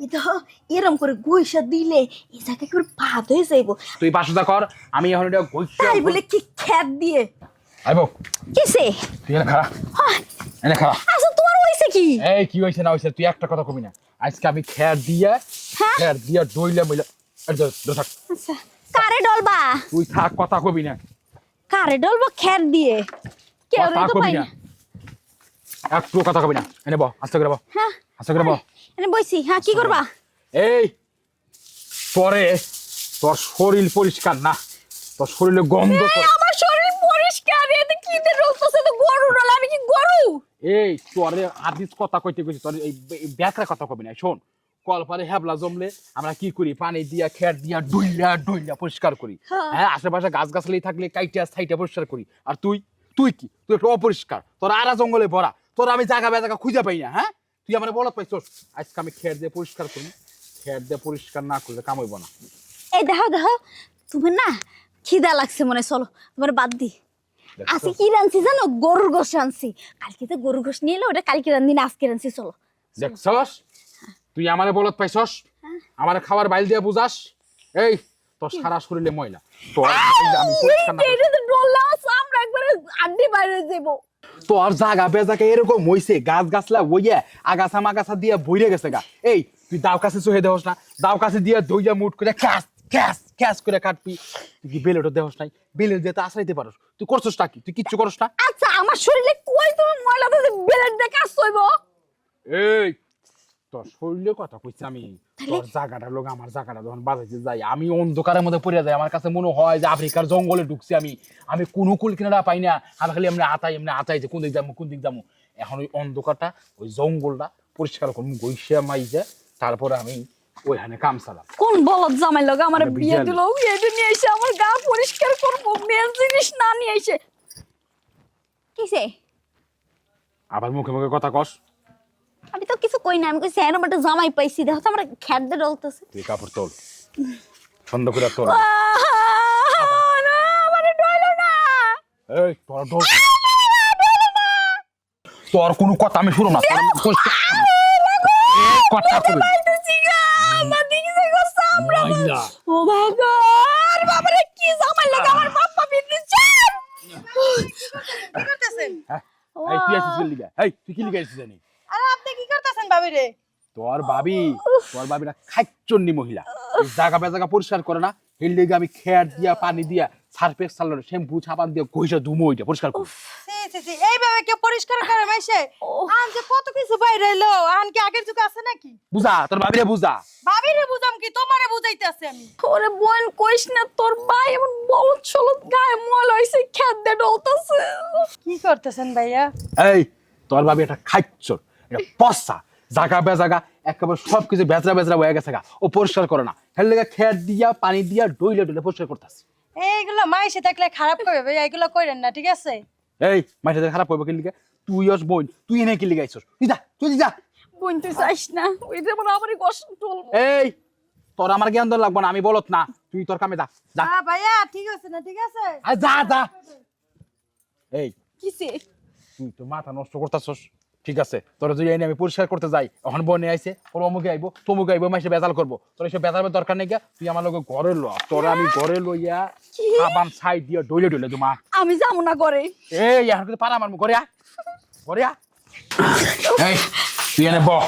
এটা এরম করে গইসা দিলে এই জায়গা কি ভাত হয়ে যাইব। তুই বাসুদা কর, আমি এখন এটা গইসা তাই বলে কি খ্যাত দিয়ে আইবো। কিসে তুই এনে খাড়া, এনে খাড়া। আচ্ছা তোমার হইছে কি? এই কি হইছে না হইছে তুই একটা কথা কবি না। আজকে আমি খের দিয়া দইলা মইলা থাক। আচ্ছা কারে ডলবা? তুই থাক, কথা কবি না, কারে ডলবা খ্যাত দিয়ে? কেউ কথা তো কবি পাই না, না। একটু কথা কবি না। এনে বহ, আস্তে করে বহ, হ্যাঁ আস্তে করে বহ। এনে বইছি। হ্যাঁ কি করবা? এই পরে তোর শরীর পরিষ্কার না, তোর শরীরে গন্ধ এই আমার শরীর পরিষ্কার, এতে কি তে রলতেছে? তো গরু ডল, আমি কি গরু? এই তোরে আদিস কথা কইতে কইছি, তোর এই ব্যাকরা কথা কবি না। শোন, কলপারে হেবলা জমলে আমরা কি করি, পানি দিয়া খের দিয়া ডইলা পরিষ্কার করি। হ্যাঁ, আশেপাশে গাছ গাছালি থাকলে কাইটা ছাইটা পরিষ্কার করি। আর তুই তুই কি, তুই একটু অপরিষ্কার, তোর আরা জঙ্গলে ভরা, তোর আমি জায়গা বেজাগা খুঁজে পাই না। হ্যাঁ, তুই আমার বলত পাইছস। আজকে আমি খের দিয়ে পরিষ্কার করি, খের দিয়ে পরিষ্কার না করলে কাম হইব না। এই দেখো দেখো, তুমি না খিদা লাগছে মনে, চলো তোমার বাদ দি। আজকে কি রানছি জানো? গরুর গোশ রানছি। কালকে তো গরুর গোশ নিয়ে এলো, ওটা কালকে রান্ধি না, আজকে রানছি। চলো দেখছস, তুই আমারে বলত পাইছস, আমারে খাবার বাইল দিয়ে বুঝাস। এই তোর সারা শরীরে ময়লা, তোর আমি পরিষ্কার না আমরা একবারে আড্ডি বাইরে যাবো। তোর জাগা বেজাকে এরকম হইছে, গাছ গাছলা ওইয়া আগাছা মাগাছা দিয়ে বইরে গেছে গা। এই তুই দাও কাছে চহে দেহস না, দাও কাছে দিয়ে দইয়া মুট করে ক্যাস ক্যাস ক্যাস করে কাটবি। তুই কি বেলেটও দেহস নাই? বেলেট দিয়ে তো আশ্রাইতে পারস। তুই করছস কি? তুই কিচ্ছু করস না। আচ্ছা আমার শরীরে কই তুমি ময়লা দিতে বেলেট দিয়ে কাজ হইব? এই তোর শরীরের কথা কইছি আমি। তোর জায়গাটা লোক আমার জায়গাটা যখন বাজাইতে যাই, আমি অন্ধকারের মধ্যে পড়ে যাই। আমার কাছে মনে হয় যে আফ্রিকার জঙ্গলে ঢুকছি আমি। আমি কোনো কুল কিনারা পাই না। আমি খালি এমনি আতাই যে কোন দিক যাবো কোন দিক যাবো। এখন ওই অন্ধকারটা, ওই জঙ্গলটা পরিষ্কার করবো গইসা মাইজা, তারপরে আমি ওইখানে কাম চালাম। কোন বলদ জামাই লগা আমার এটা বিয়ে বিজ্ঞান। দিল, বিয়ে নিয়ে এসে আমার গা পরিষ্কার করবো, মেন জিনিস না নিয়ে এসে। কিসে? আবার মুখে মুখে কথা কস। আমি তো কিছু কই না, আমি কইছি এরকম একটা জামাই পাইছি, দেখো তো আমার খ্যাত দিয়ে ডলতেছে। তুই কাপড় তোল, ছন্দ করে তোল। না আমারে ডইলো না। এই তোর ডোল, তোর কোনো কথা আমি শুনো না। তোর আমি পরিষ্কার- এই কথা কবি না। পাইতেছি গা, আমার দিকে যে গোসা আমরা। ময়লা। ও ভগবান, বাবারে কি জামাই লগা আমার বাপ্পা বিদ্যুৎ। কি করতেছেন? হ্যাঁ, এই তুই আসিস কি লিগা? এই তুই কি লিগা আসিস জানি? আরে আপনি কি করতেছেন ভাবি রে? তোর বাবিরা খাইচন্নি মহিলা, এই জায়গা বেজাগা পরিষ্কার করে না। এর লিগে আমি খেয়ার দিয়া পানি দিয়া সার্ফের সালন শ্যাম্পু সাবান দিয়ে ঘষা ধুমো ওইটা পরিষ্কার করি। সি সি সি, এইভাবে কে পরিষ্কার করে মাইছে? আন যে কত কিছু বাইরে এলো, আন কি আগের যুগ আছে নাকি? বুঝা, তোর বাবিরে বুঝা। ভাবি রে বুঝাম কি, তোমারে বুঝাইতেছি আমি। ওরে বোন কইস না, তোর ভাই এমন বলদ চলদ গায়ে ময়লা হইছে, খ্যাত দিয়ে ডলতেছে। কি করতেছেন ভাইয়া? এই তোর বাবি একটা খাইচর, এটা পচা জাগা বেজাগা একেবারে সবকিছু বেচরা বেচরা হয়ে গেছে গা। ও পরিষ্কার করে না। এর লিগে খেয়ার দিয়া পানি দিয়া ডইলে পরিষ্কার করতেছে। এইগুলো মাইসে থাকলে খারাপ করবে ভাইয়া, এগুলো কইরেন না, ঠিক আছে? এই মাইটাদের খারাপ করবে কি লিগে? তুই ওস বোন, তুই এনে কি লিগে আইছস? তুই যা। বোন তুই চাইস না, ওই যে আমারই কষ্ট টলবো। এই তোর আমার জ্ঞান দর লাগবে না, আমি বলত না। তুই তোর কামে যা যা। হ্যাঁ ভাইয়া, ঠিক আছে না, ঠিক আছে? আয় যা। এই কিসে? তুই তো মাথা নষ্ট করতেছস। ঠিক আছে, তোর যদি এনে আমি পরিষ্কার করতে যাই, এখন বনে আইছে, ওর অমুকে আইবো তমুকে আইবো, মাসে বেজাল করবো। তোর এসব বেজালের দরকার নেই গা। তুই আমার লগে ঘরে ল, তোর আমি ঘরে লইয়া সাবান ছাই দিয়া ডইলে তোমা। আমি যাবো না করে। এই এখন কিন্তু পারা মারমু, ঘরে আ। এই তুই এনে বহ।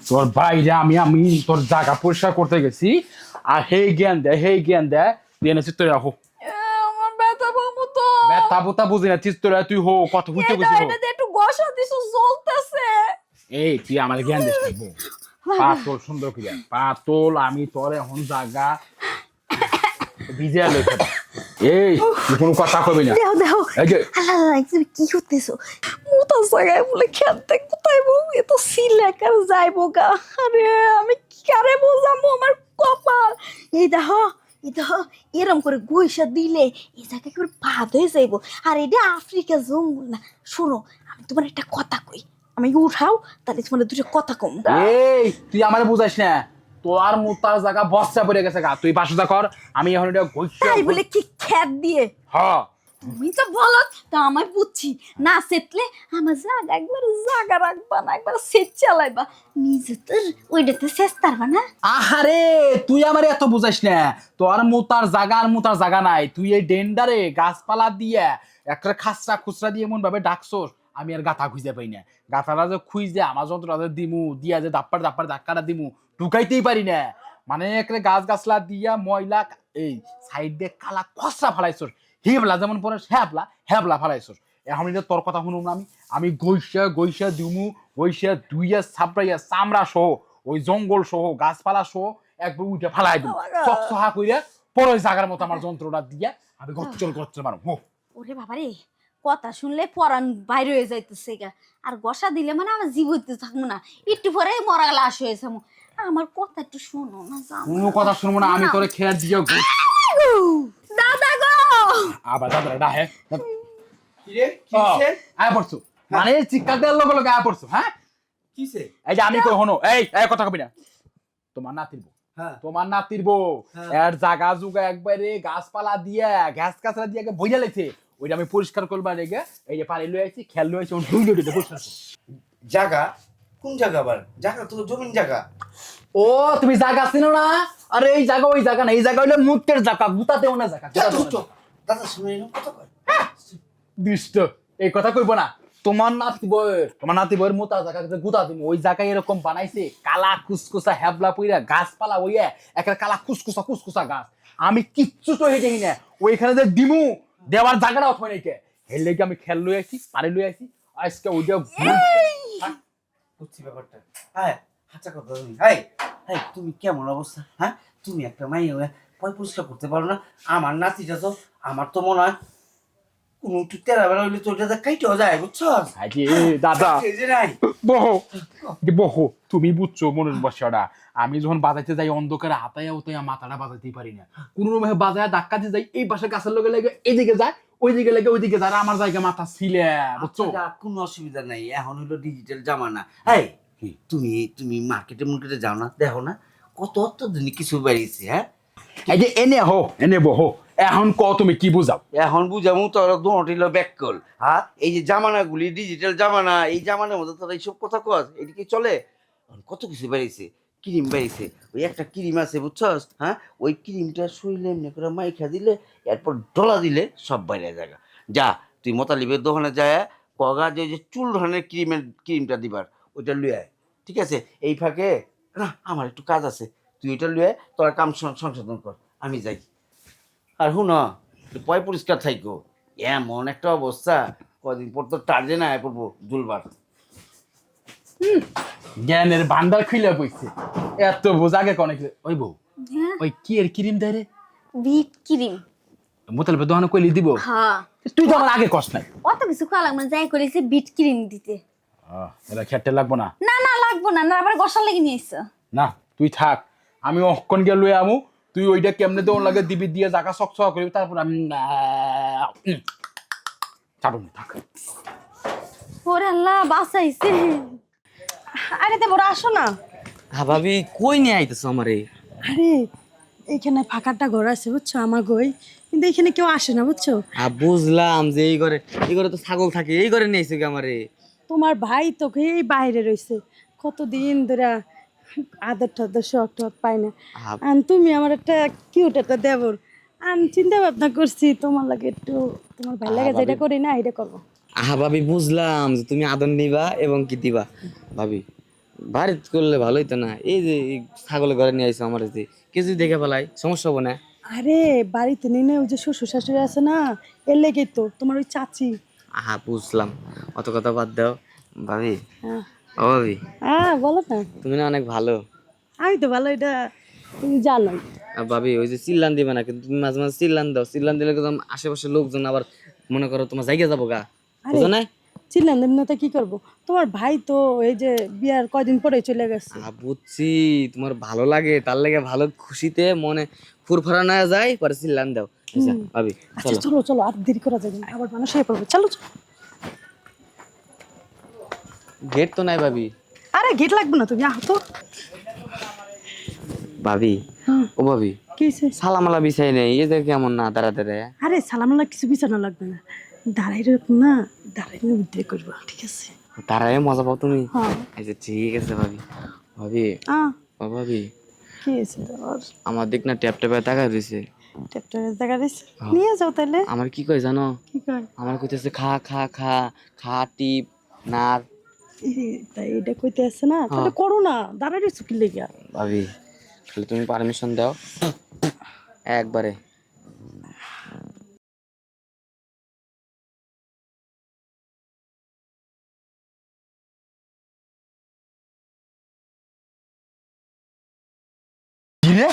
তোর বাইরে আমি তোর জায়গা পরিষ্কার করতে গেছি, আর হেই জ্ঞান দেয় তুই এনে চিত্ত রাখো। আমার ব্যথা পাবো তো। ব্যথা বুতা বুঝি না, চিত্ত তুই হো কত হইতে গেছি। এটা একটু গোসা দিছো, জ্বলতেছে। এই তুই আমার জ্ঞান দিস না। পাতল সুন্দর ক্রিয়া পাতল, আমি তোর এখন জায়গা ভিজে লইতে। এই তুই কোনো কথা কবি না। দেখো এই যে তুমি কি করতেছো? মোটা জায়গায় বলে খেতে কোথায় বউ, এ তো সিলেকার যাইবো গা। আরে আমি কি কারে বোঝাবো আমার কপাল। এই দেখো এরম করে গইসা দিলে এই জায়গা কি ভাত হয়ে যাইবো। আর এটা আফ্রিকা জঙ্গল না। শোনো, আমি তোমার একটা কথা কই, আমি উঠাও তাহলে তোমার দুটো কথা কম। এই তুই আমারে বুঝাইস না, তোর মোতার জায়গা বস্তা পড়ে গেছে গা। তুই বাসুদা কর, আমি এখন এটা তাই বলে কি খ্যাত দিয়ে? হ্যাঁ তুমি তো বলো তো আমি বুঝছি না সেটলে আমার জায়গা একবার জায়গা রাখবা না একবার সেট চালাইবা নিজে তো ওইটাতে শেষ পারবা না। আহারে তুই আমার এত বুঝাইস না, তোর মোতার জায়গা নাই, তুই এই ডেন্ডারে গাছপালা দিয়ে একটা খাসরা খুচরা দিয়ে এমন ভাবে ডাকছোস আমি আর গাথা খুঁজে পাই না। গাথাটা যে খুঁজে আমার যন্ত্রটা দিমু দিয়া যে দাপ্পার ধাক্কাটা দিমু ঢুকাইতেই পারি না। মানে একটা গাছলা দিয়া ময়লা এই সাইড দিয়ে কালা খসরা ফালাইছোস, হেবলা যেমন পরে হেবলা ফালাইছোস। এখন এটা তোর কথা শুনুম না আমি গৈসা দিমু, গৈসা ধুইয়া ছাপড়াইয়া চামড়া সহ ওই জঙ্গল সহ গাছপালা সহ একবার উঠে ফালাই দিব, চকচহা কইরা পরে জাগার মতো আমার যন্ত্রটা দিয়া আমি গচ্চল মারো। ওরে বাবারে কথা শুনলে পরান বাইরে হয়ে যাইতেছে গা, আর গসা দিলে মানে আমার জীবিত থাকবো না, একটু পরে মরা লাশ হয়েছে। আমার কথা একটু শোনো না, কোনো কথা শুনবো না আমি, তোরে খেয়ার দিয়ে দাদা গো আবার দাদা ডাহে কিরে কিছে আয় পড়ছো মানে চিৎকার দেওয়ার লগে লগে আয় পড়ছো। হ্যাঁ কিছে এই যে আমি কই হনো এই কথা কবি না, তোমার নাতির বউ, হ্যাঁ তোমার নাতির বউ এর জাগা জুগা একবারে গাছপালা দিয়া ঘাস কাছরা দিয়ে বইয়া লেছে, ওইটা আমি পরিষ্কার করবার রেগে এই যে পানি লয়ে আইছি খেল লয়ে আইছি দুইটা পরিষ্কার করছি। জায়গা কোন জায়গা আবার? জায়গা তো জমিন জায়গা। ও তুমি জায়গা চিনো না? আরে এই জায়গা ওই জায়গা না, এই জায়গা হইলো মুতের জায়গা, গুতা দেও না জায়গা। দাদা শুনে এরকম কথা কয়? দুষ্ট এই কথা কইব না। তোমার নাতি বউয়ের মোতা জায়গা গুতা দিমু, ওই জায়গায় এরকম বানাইছে কালা কুসকুসা হেবলা পুইরা গাছপালা ওইয়া একটা কালা কুসকুসা গাছ, আমি কিচ্ছু তো হেঁটে না ওইখানে যে দিমু দেওয়ার জায়গাটা অথবা নাই কে হেল লেগে আমি খেল লই আইছি পানি লই আইছি আজকে ওইটা বুঝছি ব্যাপারটা। হ্যাঁ হাঁচা কথা তুমি। হাই হাই তুমি কেমন অবস্থা? হ্যাঁ তুমি একটা মাইয়া হয়ে পয় পরিষ্কার করতে পারো না? আমার নাতিটা তো আমার তো মনে হয় কোনো একটু তেরা বেলা হইলে তো ওটা কাইটেও যায়, বুঝছো? দাদা এই যে নাই বহো তুমি বুঝছো মনের বসাটা, আমি যখন বাজাইতে যাই অন্ধকারে হাতায়া উতাইয়া মাথাটা বাজাইতেই পারি না, কোন রকমে বাজায় ধাক্কা দিয়ে যাই এই পাশে গাছের লগে লেগে এইদিকে যায় ওইদিকে লেগে ওইদিকে যায়, আমার জায়গা মাথা ছিলে বুঝছো। কোনো অসুবিধা নাই, এখন হইলো ডিজিটাল জামানা। এই তুমি মার্কেটে যাও না, দেখো না কত অত্যাধুনিক কিছু বেরিয়েছে। হ্যাঁ এই যে এনে বহো এখন ক তুমি কি বুঝাও? এখন বুঝামু তোরা দোটিল ব্যাককল। হ্যাঁ এই যে জামানাগুলি ডিজিটাল জামানা, এই জামানার মধ্যে তোরা এইসব কথা কস এদিকে চলে? কত কিছু বেরিয়েছে, ক্রিম বেরিয়েছে, ওই একটা ক্রিম আছে বুঝছস? হ্যাঁ ওই ক্রিমটা শরীরে এমনি করে মাইখা দিলে এরপর ডলা দিলে সব বাইরে জায়গা। যা তুই মোতালিবের দোকানে যায় কগা যে চুল ধরনের ক্রিমটা দিবার ওইটা লুয়ে আয়, ঠিক আছে? এই ফাঁকে না আমার একটু কাজ আছে, তুই ওইটা লুয়ে তোরা কাম সংশোধন কর, আমি যাই। আর হুন পয় পরিষ্কার থাইকো, এমন একটা অবস্থা কদিন পর তো টার্জে না পড়বো দুলবার। জ্ঞানের ভান্ডার খুলে বইছে এত বোঝাগে কনে ওই বউ ওই কি এর ক্রিম দেয় রে? বিট ক্রিম মোতালেবের দোকানে কইলি দিব? হ্যাঁ তুই তো আমার আগে কস নাই। অত কিছু করা লাগবে না, যাই করেছে বিট ক্রিম দিতে। এটা খেতে লাগবো না? না না লাগবো না, না আবার গসা লেগে নিয়ে এসছো। না তুই থাক, আমি অক্ষণ গিয়ে লয়ে আমু, তুই ওইটা কেমনে দেওয়ার লাগে দিবি দিয়ে জায়গা শক্ত করবি, তারপর আমি ছাড়ুন থাক। ওরে আল্লাহ বাঁচাইছে। আরে দেবো আসো না। হ্যাঁ ভাবি কই নিয়ে আইতেছো আমারে? আরে এইখানে ফাঁকাটা ঘর আছে বুঝছো আমার গই, কিন্তু এখানে কেউ আসে না বুঝছো। বুঝলাম যে এই ঘরে তো ছাগল থাকে, এই ঘরে নিয়েছো কি আমারে? তোমার ভাই তো এই বাইরে রয়েছে কতদিন ধরে, আদর টাদর শখ টক পাই না। আর তুমি আমার একটা কিউট একটা দেবর, আমি চিন্তা ভাবনা করছি তোমার লাগে একটু, তোমার ভাই লাগে যেটা করি না এটা করবো। ভাবি বুঝলাম যে তুমি আদর নিবা এবং কি দিবা। ভাবি বাড়ি করলে ভালোই তো না, এই যে ছাগলের ঘরে নিয়ে আইছো আমার, যে কিছু দেখে ফেলাই সমস্যা হবো না? আরে বাড়িতে নিয়ে ওই যে শ্বশুর শাশুড়ি আছে না, এর লেগেই তো তোমার ওই চাচি। বুঝলাম, অত কথা বাদ দাও। ভাবি ও ভাবি বলো না। তুমি না অনেক ভালো। আমি তো ভালো, এটা তুমি জানো। ভাবি ওই যে চিল্লান দিবে না, কিন্তু তুমি মাঝে মাঝে চিল্লান দাও, চিল্লান দিলে কিন্তু আশেপাশের লোকজন আবার মনে করো তোমার জায়গা যাবো গা, বুঝো না? চিল্লান দেব না তো কি করবো, তোমার ভাই তো এই যে বিয়ার কয়দিন পরে চলে গেছে। বুঝছি তোমার ভালো লাগে, তার লাগে ভালো খুশিতে মনে ফুরফুরা না যায়, পরে চিল্লান দাও। ভাবি আচ্ছা চলো চলো, আর দেরি করা যাবে না, আবার মানুষ হয়ে পড়বে। চলো গেট তো নাই ভাবি। আরে গেট লাগবে না, তুমি আহ তো। ভাবি ও ভাবি কি হয়েছে? সালামালা বিছাই নেই, এই যে কেমন না দাঁড়া দাঁড়া। আরে সালাম আলাইকুম কিছু বিছানো লাগবে না, দাঁড়াই না, দাঁড়াই উদ্রে করবো, ঠিক আছে? দাঁড়ায় মজা পাও তুমি? হ্যাঁ। আচ্ছা ঠিক আছে ভাবি। ভাবি, ও ভাবি, কি হয়েছে তোর? আমার দিক না ট্যাপ ট্যাপে তাকায় রয়েছে। ট্যাপটাপের জায়গা দিছে, নিয়ে যাও তাহলে। আমার কি কয় জানো? কি কয়? আমার কইতেছে খা খা খা খা টিপ নার। তাই এটা কইতে আসছে না, তাহলে করো না, দাঁড়াই রয়েছো কি লেগে? ভাবি তাহলে তুমি পারমিশন দাও একবারে। কি রে?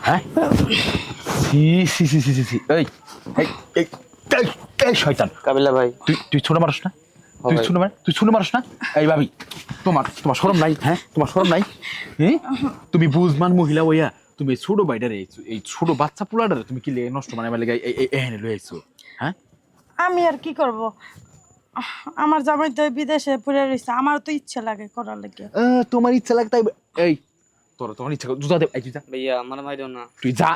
হ্যাঁ সি সি সি সি সি সি এই এই এই এই এই শয়তান, কাবিলা ভাই, তুই ছোট মানুষ না? তুই ছোট মানুষ না? এই ভাবি, তোমার শরম নাই? হ্যাঁ, তোমার শরম নাই? হ্যাঁ, তুমি বুঝমান মহিলা হইয়া তুমি এই ছোট বাইটারে, এই ছোট বাচ্চা পোলাটারে তুমি কি লেগে নষ্ট মানে লেগে এখানে লয়ে আইছো? হ্যাঁ, আমি আর কি করব, আমার জামাই তো বিদেশে পড়ে রয়েছে, আমার তো ইচ্ছা লাগে করার লাগে। তোমার ইচ্ছা লাগে তাই? এই তোমার ইচ্ছা জুতা দে, এই জুতা ভাইয়া আমার মাইরো না। তুই যা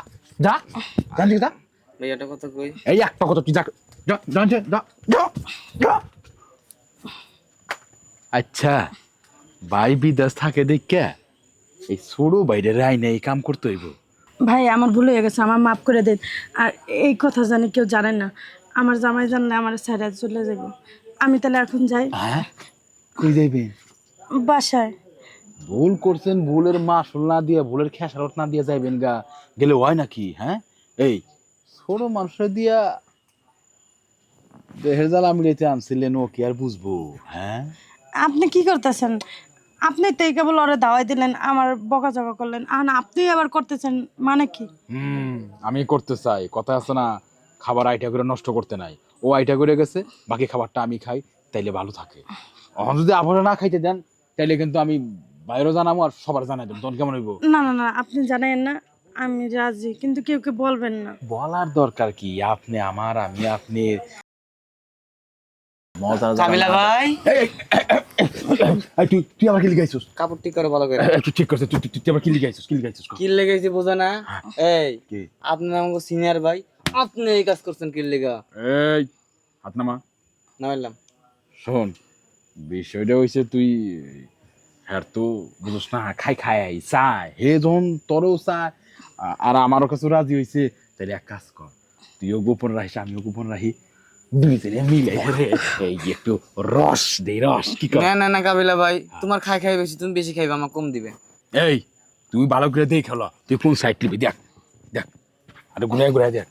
যা জান যা। ভাইয়াটা কথা কই। এই একটা কথা তুই যা যা যা যা যা যা। আচ্ছা, ভাই বিদেশ থাকে দেখে এই ছোট বাইরে রাই না এই কাম করতে হইব? ভাই আমার ভুল হয়ে গেছে, আমার মাফ করে দেন। আর এই কথা জানি কেউ জানে না, আমার জামাই জানলে আমার সাইডে চলে যাব। আমি তাহলে এখন যাই। হ্যাঁ, কই যাইবেন? বাসায়। ভুল করছেন, ভুলের মাসুল না দিয়ে, ভুলের খেসারত না দিয়ে যাইবেন গা, গেলে হয় নাকি? হ্যাঁ, এই ছোট মানুষের দিয়া দেহের জ্বালা মিলাইতে আনছিলেন, ও কি আর বুঝবো? হ্যাঁ, আপনি কি করতেছেন? আপনি তো এই কেবল ওরে দাওয়াই দিলেন, আমার বকাঝকা করলেন, আর আপনি আবার করতেছেন মানে কি? আমি করতে চাই, কথা আছে না, খাবার আইটা করে নষ্ট করতে নাই। ও আইটা করে গেছে, বাকি খাবারটা আমি খাই, তাইলে ভালো থাকে। এখন যদি আপনারা না খাইতে দেন, তাইলে কিন্তু আমি বাইরেও জানাবো আর সবার জানাই দেবো, তখন কেমন হইব? না না না, আপনি জানাইন না, আমি রাজি, কিন্তু কেউ কে বলবেন না। বলার দরকার কি? আপনি আমার, আমি আপনি। কাবিলা ভাই, তুই আবার কি লিখাইছিস? কাপড় ঠিক করে ভালো করে। তুই ঠিক করছিস, তুই আবার কি লিখাইছিস? কি লেগেছে বোঝা না? এই কি? আপনি আমাকে সিনিয়র ভাই, আপনি এই কাজ করছেন কি লেগা? এই হাত নামা। নামাইলাম। শোন, বিষয়টা হয়েছে তুই হ্যাঁ তো বুঝছ না, খাই চাই হে যখন তোরও চায় আর আমারও কাছে রাজি হয়েছে, তাহলে এক কাজ কর, তুইও গোপন রাখিস আমিও গোপন রাখি, দুইজনে মিলে এই একটু রস দে, রস কি কর? না না না কাবিলা ভাই, তোমার খাই বেশি, তুমি বেশি খাইবে, আমার কম দিবে। এই তুই ভালো করে দেখ হলো, তুই কোন সাইড নিবি দেখ দেখ, আর ঘুরে ঘুরে দেখ।